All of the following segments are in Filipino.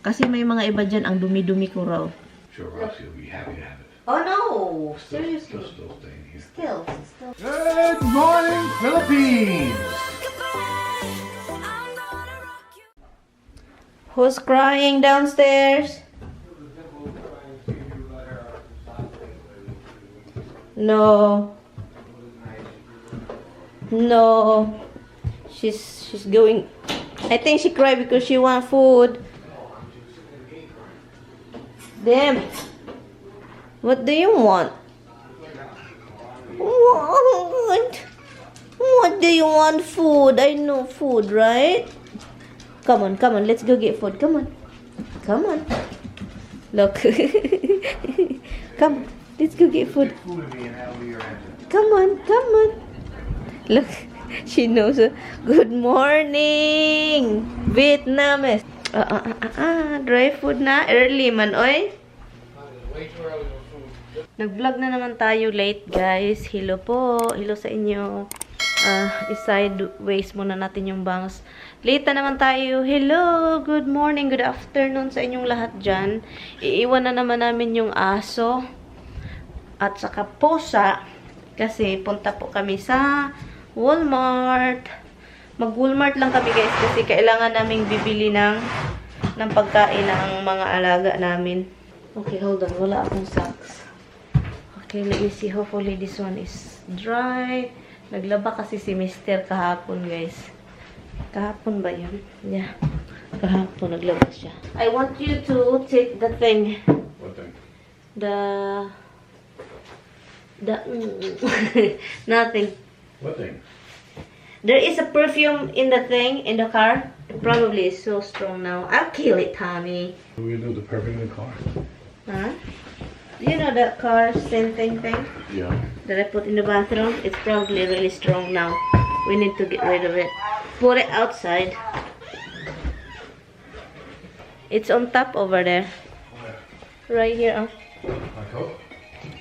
Kasi may mga iba dyan, ang dumi-dumi ko raw. Sure, Roxy will be happy to have it. Oh no! Seriously. Still staying here. Still. Good morning, Philippines! Who's crying downstairs? No. No. She's going. I think she cried because she want food. Damn. What do you want? What do you want? Food. I know food, right? Come on, let's go get food. Come on. Look. Come, let's go get food. Come on. Look, she knows. Good morning, Vietnamese. Dry food na. Early man, oy. Nag-vlog na naman tayo late, guys. Hello po. Hello sa inyo. Sideways muna natin yung bangs. Late na naman tayo. Hello, good morning, good afternoon sa inyong lahat dyan. Iiwan na naman namin yung aso at saka pusa kasi punta po kami sa Walmart. Mag-Walmart lang kami, guys, kasi kailangan naming bibili ng pagkain ng mga alaga namin. Okay, hold on. Wala akong socks. Okay, let me see. Hopefully this one is dry. Naglaba kasi si Mr. kahapon, guys. Kahapon ba yun? Yeah. Kahapon naglaba siya. I want you to take the thing. What thing? The nothing. What thing? There is a perfume in the thing, in the car. It probably is so strong now. I'll kill it, Tommy. What are we gonna do with the perfume in the car? Huh? You know that car scenting thing Yeah. that I put in the bathroom? It's probably really strong now. We need to get rid of it. Put it outside. It's on top over there. Right here. My coat?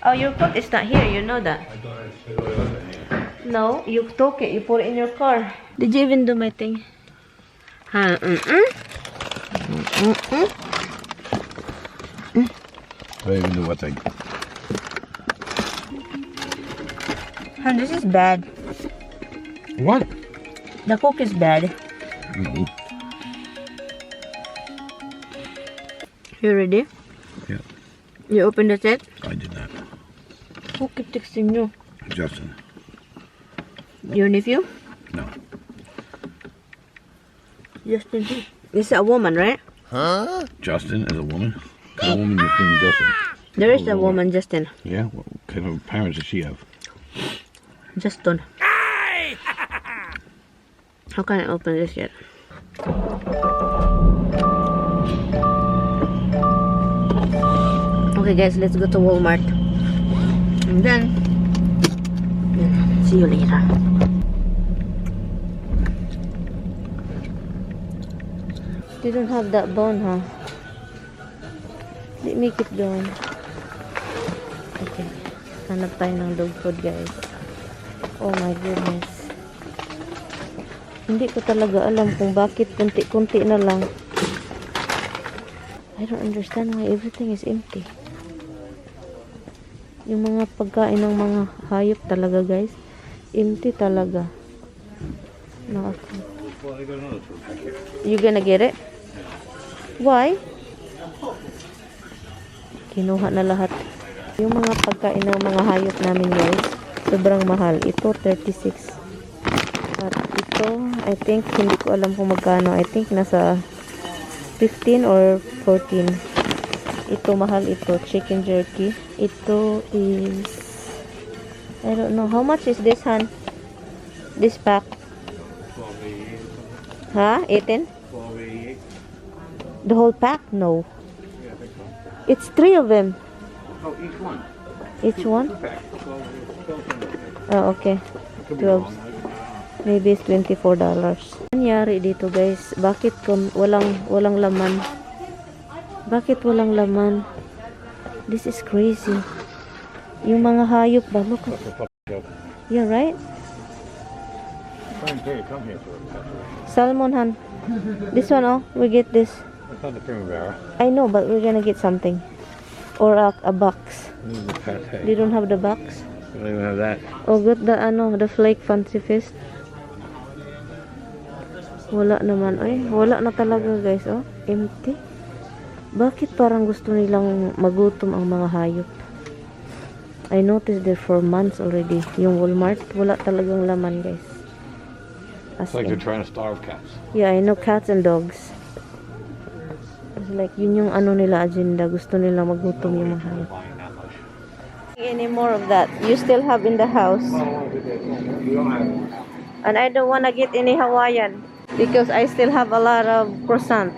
Oh, your coat is not here. You know that. I thought I said I left it here. No, you took it. You put it in your car. Did you even do my thing? Huh? I didn't even do what thing. Huh, this is bad. What? The cook is bad. No. You ready? Yeah. You open the set? I did not. Who keep texting you? Justin. Your nephew? No. Justin. This is a woman, right? Justin is a woman? What kind of woman is named Justin? There is a woman, Justin. Yeah? What kind of parents does she have? Justin. How can I open this yet? Okay, guys, let's go to Walmart. And then, see you later. They don't have that bone, huh? They make it down. Okay. Hanap tayo ng dog food, guys. Oh my goodness. Hindi ko talaga alam kung bakit kunti-kunti na lang. I don't understand why everything is empty. Yung mga pagkain ng mga hayop talaga, guys. Empty talaga. No, okay. You gonna get it? Why? Kinuha na lahat. Yung mga pagkain ng mga hayop namin, guys, sobrang mahal. Ito, 36. At ito, I think, hindi ko alam kung magkano. I think nasa 15 or 14. Ito, mahal ito. Chicken jerky. Ito is, I don't know. How much is this, Han? This pack? Huh? 18? The whole pack? No. It's 3 of them. Oh, each one. Each one? Oh, okay. 12. Maybe it's $24. Nangyari dito, guys? Bakit kung walang laman? Bakit walang laman? This is crazy. Yung mga hayop ba? Look. You're right? Salmon, Han. This one, oh. We get this. It's not the Primavera. I know, but we're gonna get something. Or a box. This is the pate. They don't have the box. We don't even have that. Oh, got the flake fancy fist. Wala naman. Ay, wala na talaga guys. Oh, empty. Bakit parang gusto nilang magutom ang mga hayop? I noticed there for months already. Yung Walmart, wala talagang laman guys. It's like they're trying to starve cats. Yeah, I know, cats and dogs. It's like, yun yung ano nila agenda. Gusto nila magutom yung mga hayop. Buying that much. Any more of that you still have in the house? And I don't want to get any Hawaiian because I still have a lot of croissant.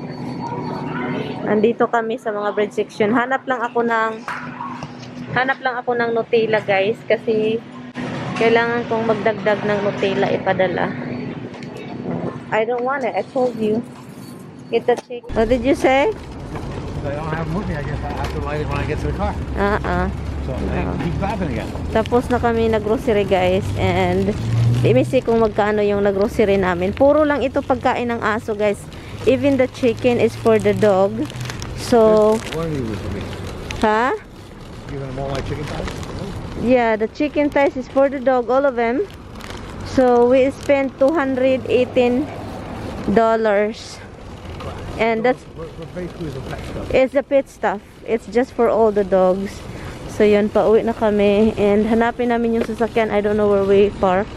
Andito kami sa mga bread section. Hanap lang ako ng Nutella guys kasi kailangan kong magdagdag ng Nutella ipadala. I don't want it. I told you. Get the chick. What did you say? I don't have movie. I guess I have to light it when I get to the car. So they keep clapping again. Tapos na kami nag-grocery guys and let me see kung magkano yung nag-grocery namin. Puro lang ito pagkain ng aso guys. Even the chicken is for the dog. So, What are you for me? huh? You gonna mold my chicken thighs? Yeah, the chicken thighs is for the dog, all of them. So, we spent $218. And that's What basically is the pet stuff? it's the pet stuff. It's just for all the dogs. So, yun, pauwi na kami. And hanapin namin yung sasakyan. I don't know where we park.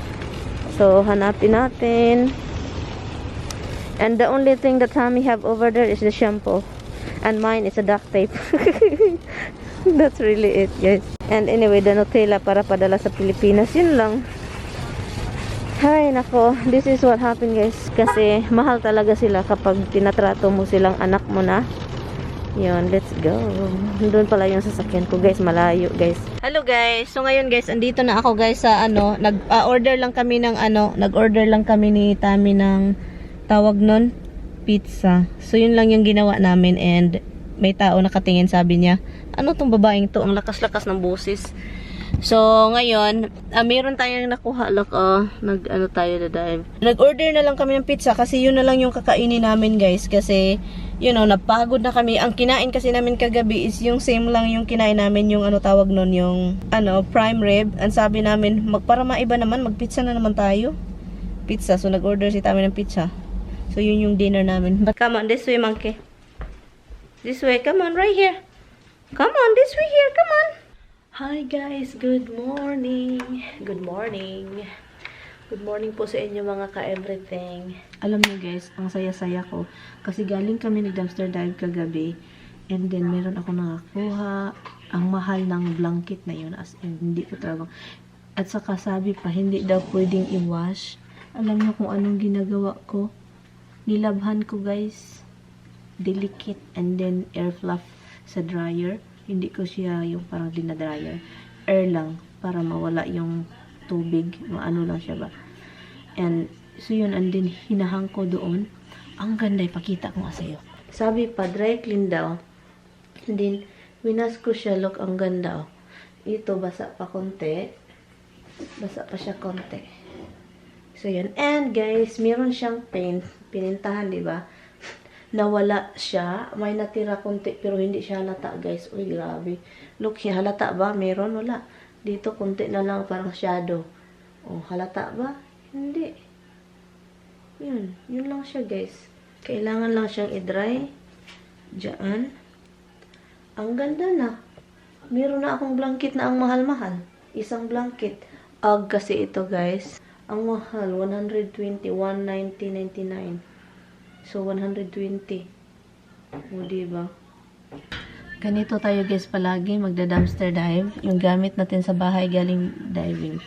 So, hanapin natin. And the only thing that Tommy have over there is the shampoo. And mine is a duct tape. That's really it, guys. And anyway, the Nutella para padala sa Pilipinas. Yun lang. Ay, nako. This is what happened, guys. Kasi mahal talaga sila kapag tinatrato mo silang anak mo na. Yun, let's go. Doon pala yung sasakyan ko, guys. Malayo, guys. Hello, guys. So, ngayon, guys, andito na ako, guys, sa nag-order lang kami ng nag-order lang kami ni Tammy ng tawag nun, pizza. So, yun lang yung ginawa namin and may tao nakatingin, sabi niya, ano tong babaeng to? Ang lakas-lakas ng busis. So, ngayon, meron tayong nakuha. Tayo na dive. Nag-order na lang kami ng pizza kasi yun na lang yung kakainin namin, guys. Kasi, napagod na kami. Ang kinain kasi namin kagabi is yung same lang yung kinain namin, yung tawag nun, yung, prime rib. Ang sabi namin, para maiba naman, mag-pizza na naman tayo. Pizza. So, nag-order si Tami ng pizza. So, yun yung dinner namin. But come on, this way, monkey. This way, come on, right here. Come on, this way here, come on. Hi guys, good morning. Good morning. Good morning po sa inyo mga ka-everything. Alam niyo guys, ang saya-saya ko. Kasi galing kami nag-dumpster dive kagabi. And then, meron ako nakakuha. Ang mahal ng blanket na yun. As in, hindi ko talagang... At saka sabi pa, hindi daw pwedeng i-wash. Alam niyo kung anong ginagawa ko? Nilabhan ko guys. Delicate and then air fluff sa dryer. Hindi ko siya yung parang dinadryer. Air lang para mawala yung tubig. Maano lang siya ba. And so yun, and then hinahang ko doon. Ang ganda, ipakita ko nga sa'yo. Sabi pa, dry clean daw. And then, winas ko siya, look, ang ganda. Oh. Ito, basa pa konti. Basa pa siya konti. So yun. And guys, meron siyang paint. Pinintahan, di ba? Nawala siya. May natira konti pero hindi siya halata, guys. Uy, grabe. Look, halata ba? Meron, wala. Dito, konti na lang, parang shadow. Oh, halata ba? Hindi. Yun. Yun lang siya, guys. Kailangan lang siyang i-dry. Diyan. Ang ganda na. Meron na akong blanket na ang mahal-mahal. Isang blanket. Ag kasi ito, guys. Ang mahal, 120, 190, 99. So, 120. O, diba? Ganito tayo guys palagi, magda-dumpster dive. Yung gamit natin sa bahay galing diving.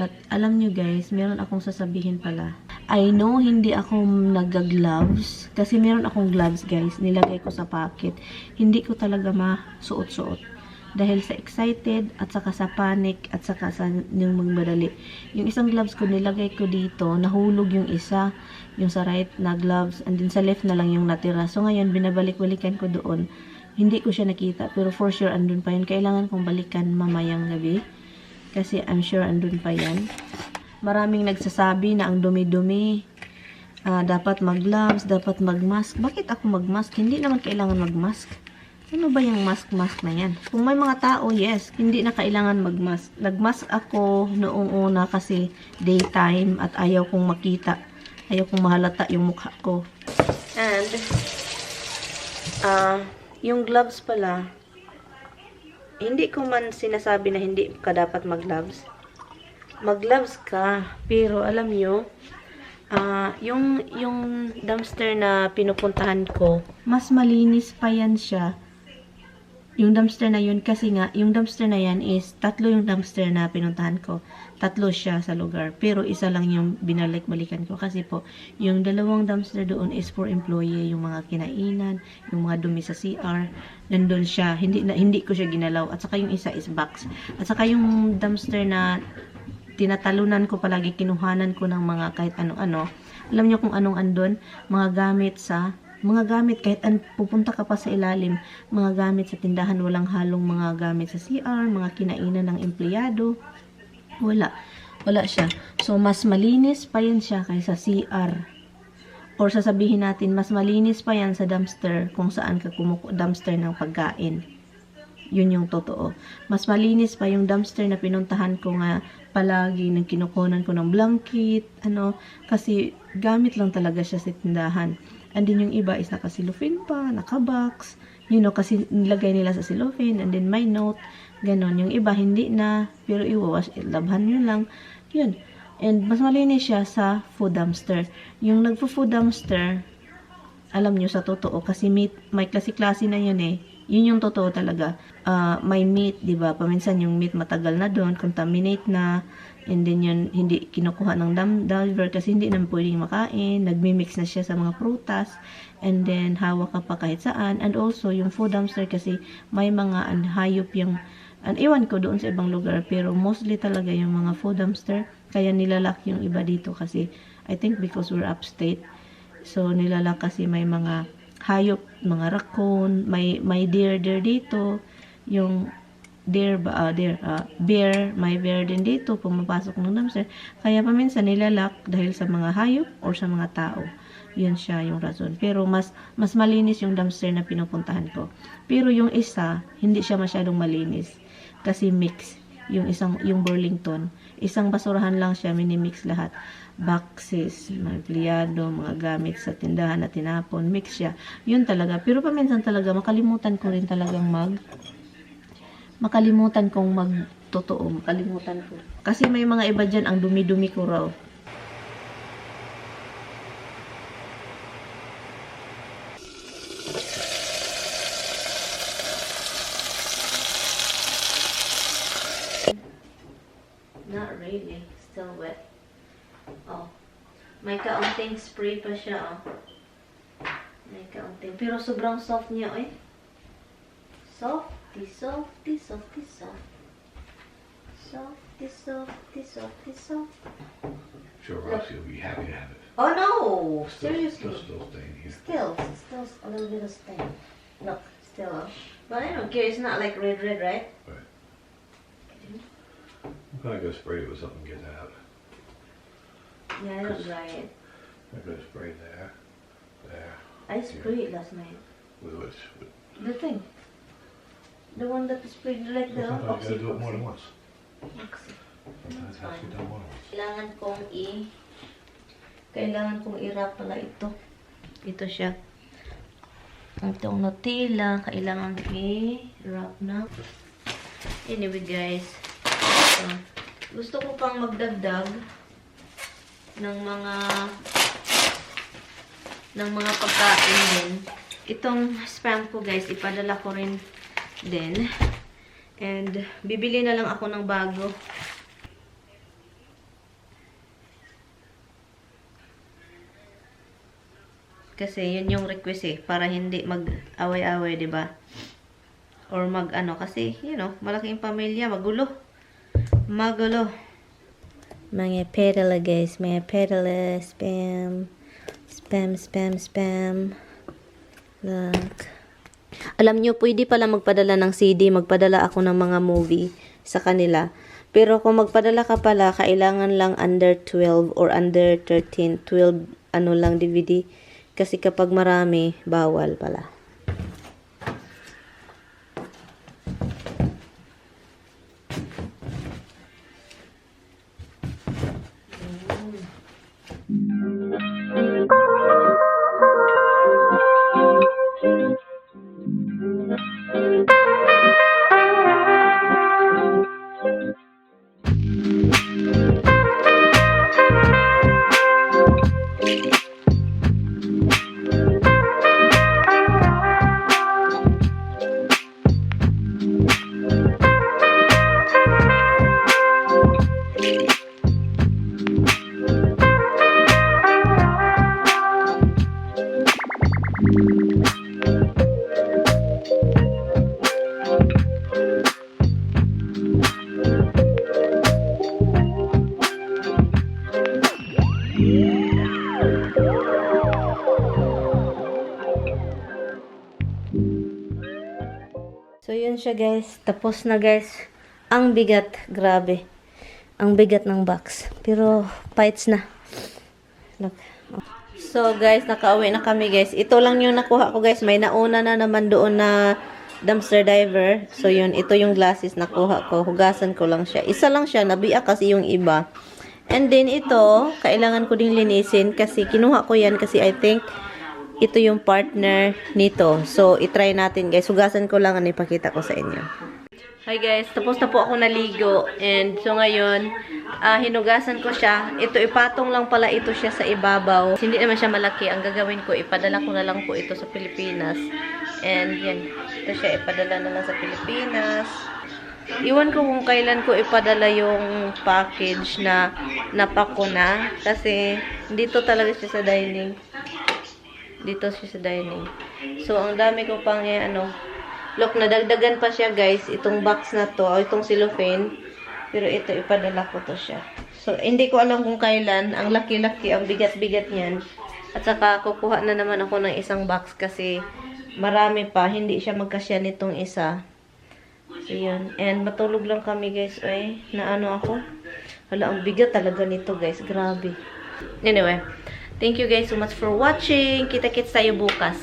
But, alam nyo guys, meron akong sasabihin pala. I know hindi ako nag-gloves. Kasi meron akong gloves guys. Nilagay ko sa pocket. Hindi ko talaga masuot-suot. Dahil sa excited, at saka sa panic, at saka sa yung magmadali. Yung isang gloves ko, nilagay ko dito, nahulog yung isa, yung sa right na gloves, and then sa left na lang yung natira. So ngayon, binabalik-balikan ko doon. Hindi ko siya nakita, pero for sure, andun pa yun. Kailangan kong balikan mamayang gabi. Kasi I'm sure andun pa yan. Maraming nagsasabi na ang dumi-dumi. dapat mag-gloves, dapat mag-mask. Bakit ako mag-mask? Hindi naman kailangan mag-mask. Ano ba yung mask-mask na yan? Kung may mga tao, yes, hindi na kailangan mag-mask. Nag-mask ako noong una kasi daytime at ayaw kong makita. Ayaw kong mahalata yung mukha ko. And, yung gloves pala, hindi ko man sinasabi na hindi ka dapat mag-gloves. Mag-gloves ka, pero alam nyo, yung dumpster na pinupuntahan ko, mas malinis pa yan siya. Yung dumpster na yun, kasi nga, yung dumpster na yan is, 3 yung dumpster na pinuntahan ko. 3 siya sa lugar. Pero isa lang yung binalik-balikan ko. Kasi po, yung 2 dumpster doon is for employee. Yung mga kinainan, yung mga dumi sa CR. Nandun siya. Hindi ko siya ginalaw. At saka yung isa is box. At saka yung dumpster na tinatalunan ko palagi, kinuhanan ko ng mga kahit ano-ano. Alam niyo kung anong andun? Mga gamit, kahit pupunta ka pa sa ilalim, mga gamit sa tindahan, walang halong mga gamit sa CR, mga kinainan ng empleyado, wala siya. So, mas malinis pa yan siya kaysa CR. Or sasabihin natin, mas malinis pa yan sa dumpster kung saan ka dumpster ng pagkain. Yun yung totoo. Mas malinis pa yung dumpster na pinuntahan ko nga palagi, nang kinukunan ko ng blanket, kasi gamit lang talaga siya sa tindahan. And then yung iba is naka-cellophane pa, naka-box, kasi nilagay nila sa cellophane, and then may note, ganon. Yung iba hindi na, pero iwawash, labhan nyo lang, yun. And mas malinis siya sa food dumpster. Yung nagpo-food dumpster, alam nyo sa totoo, kasi may klase-klase na yun eh. Yun yung totoo talaga. May meat, di ba? Paminsan yung meat matagal na doon, contaminate na, and then yun, hindi kinukuha ng diver kasi hindi naman pwedeng makain. Nagmi-mix na siya sa mga prutas, and then hawak ka pa kahit saan. And also, yung food dumpster kasi may mga hayop yung, iwan ko doon sa ibang lugar, pero mostly talaga yung mga food dumpster, kaya nilalak yung iba dito kasi, I think because we're upstate, so nilalak kasi may mga hayop, mga raccoon, may deer dito, yung bear, may bear din dito, pumapasok ng dumpster, kaya paminsan nilalak dahil sa mga hayop or sa mga tao. Yun siya yung rason. Pero mas malinis yung dumpster na pinupuntahan ko. Pero yung isa, hindi siya masyadong malinis kasi mix. Yung Burlington, isang basurahan lang siya, mini-mix lahat. Boxes, mga empleyado, mga gamit sa tindahan na tinapon, mix siya. Yun talaga. Pero paminsan talaga, makalimutan ko rin talagang totoo, makalimutan ko. Kasi may mga iba dyan, ang dumi-dumi ko raw. Not really. Still wet. Oh. May kaunting spray pa siya, oh. May kaunting. Pero sobrang soft niya, eh. Softy, softy, softy, soft. Softy, softy, softy, soft. Sure, Roxy will be happy to have it. Oh, no! Seriously. Still staying here. Still a little bit of stain. Look, still. But I don't care. It's not like red, right? Right. I'm gonna go spray it with something to get it out. Yeah, I don't dry it. I'm gonna spray there. I sprayed it last night. With which? The thing. The one that sprayed like the Sometimes you gotta do it more than once. Oxy. Sometimes it has to be done more than once. Kailangan kong i-wrap pala ito. Ito siya. Itong Nutella, kailangan i-wrap na. Anyway guys, gusto ko pang magdagdag ng mga pagkain din. Itong spam ko guys, ipadala ko rin din. And bibili na lang ako ng bago. Kasi yun yung request eh, para hindi mag-away-away, 'di ba? Or kasi, malaking pamilya, magulo. Mga pedala guys, mga pedala, spam. Look. Alam nyo, pwede pala magpadala ng CD, magpadala ako ng mga movie sa kanila. Pero kung magpadala ka pala, kailangan lang under 12 or under 13, 12 ano lang DVD. Kasi kapag marami, bawal pala. So, yun siya guys. Tapos na guys. Ang bigat. Grabe. Ang bigat ng box. Pero, fights na. Look. So, guys, nakauwi na kami guys. Ito lang yung nakuha ko guys. May nauna na naman doon na dumpster diver. So, yun. Ito yung glasses nakuha ko. Hugasan ko lang siya. Isa lang siya. Nabiyak kasi yung iba. And then, ito, kailangan ko ding linisin kasi kinuha ko yan kasi I think ito yung partner nito. So, itry natin guys. Hugasan ko lang, ipakita ko sa inyo. Hi guys, tapos na po ako naligo. And so ngayon, hinugasan ko siya. Ito, ipatong lang pala ito siya sa ibabaw. Hindi naman siya malaki. Ang gagawin ko, ipadala ko na lang po ito sa Pilipinas. And yan, ito siya, ipadala na lang sa Pilipinas. Iwan ko kung kailan ko ipadala yung package na napako na. Kasi, dito talaga siya sa dining. Dito siya sa dining. So, ang dami ko pang look, nadagdagan pa siya guys. Itong box na to, o itong cellophane. Pero ito, ipadala ko to siya. So, hindi ko alam kung kailan. Ang laki-laki, ang bigat-bigat niyan. At saka, kukuha na naman ako ng isang box kasi marami pa. Hindi siya magkasya nitong isa. So, yun. And matulog lang kami guys. Ay, naano ako. Hala, ang bigat talaga nito guys. Grabe. Anyway. Thank you guys so much for watching. Kita-kits tayo bukas.